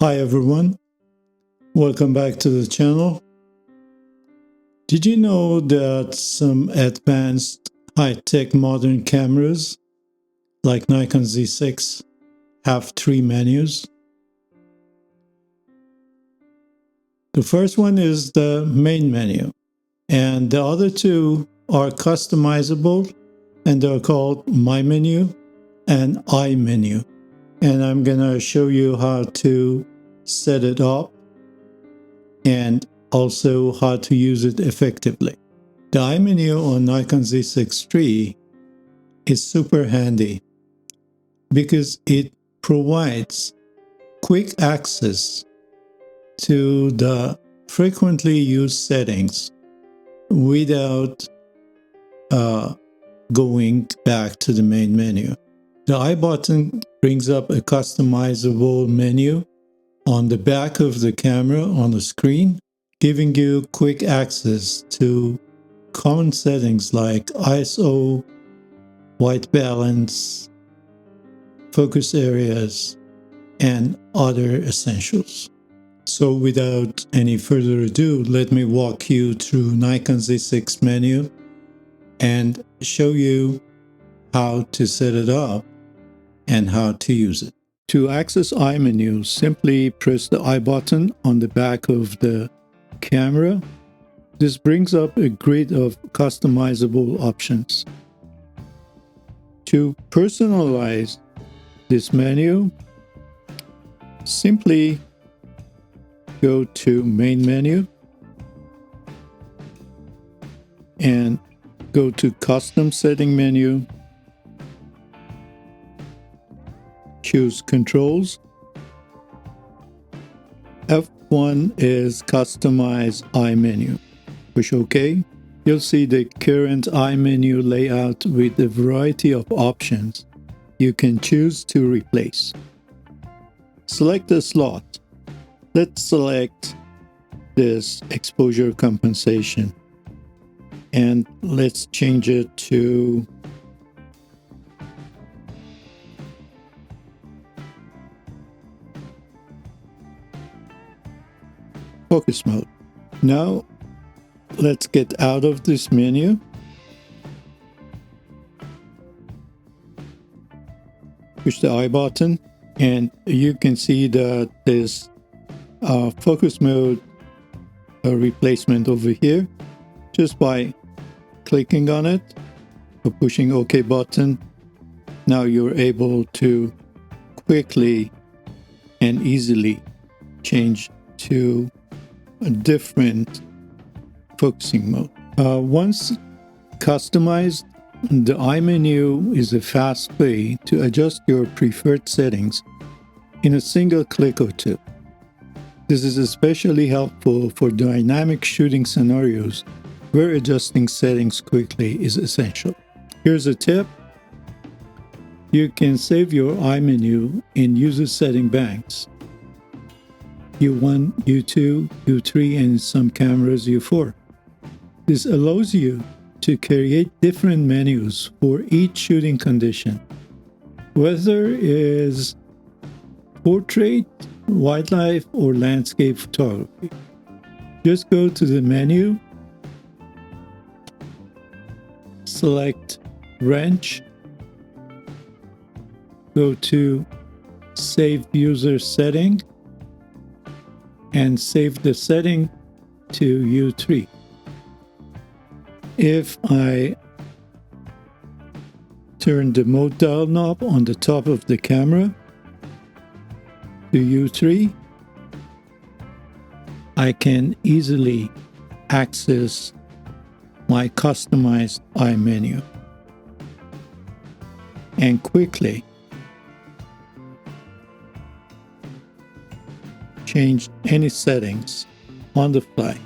Hi everyone, welcome back to the channel. Did you know that some advanced high-tech modern cameras like Nikon Z6 have 3 menus? The first one is the main menu, and the other two are customizable, and they're called My Menu and I-menu. And I'm gonna show you how to set it up and also how to use it effectively. The I-menu on Nikon Z6 III is super handy because it provides quick access to the frequently used settings without going back to the main menu. The I button brings up a customizable menu on the back of the camera on the screen, giving you quick access to common settings like ISO, white balance, focus areas, and other essentials. So without any further ado, let me walk you through Nikon Z6 menu and show you how to set it up and how to use it. To access I-menu, simply press the I button on the back of the camera. This brings up a grid of customizable options. To personalize this menu, simply go to Main Menu and go to Custom Setting menu. Choose Controls. F1 is Customize I-menu. Push OK. You'll see the current I-menu layout with a variety of options you can choose to replace. Select a slot. Let's select this exposure compensation and let's change it to focus mode. Now let's get out of this menu. Push the I button and you can see that this focus mode replacement over here. Just by clicking on it or pushing OK button, now you're able to quickly and easily change to a different focusing mode. Once customized, the I-menu is a fast way to adjust your preferred settings in a single click or two. This is especially helpful for dynamic shooting scenarios where adjusting settings quickly is essential. Here's a tip. You can save your I-menu in user setting banks. U1, U2, U3, and in some cameras U4. This allows you to create different menus for each shooting condition, whether it is portrait, wildlife, or landscape photography. Just go to the menu, select Wrench, go to Save User Setting, and save the setting to U3. If I turn the mode dial knob on the top of the camera to U3, I can easily access my customized I-menu and quickly change any settings on the fly.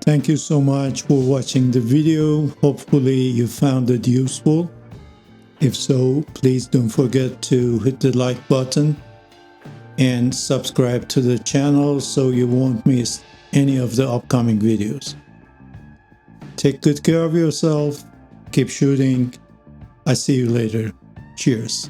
Thank you so much for watching the video. Hopefully you found it useful. If so, please don't forget to hit the like button and subscribe to the channel so you won't miss any of the upcoming videos. Take good care of yourself. Keep shooting. I see you later. Cheers.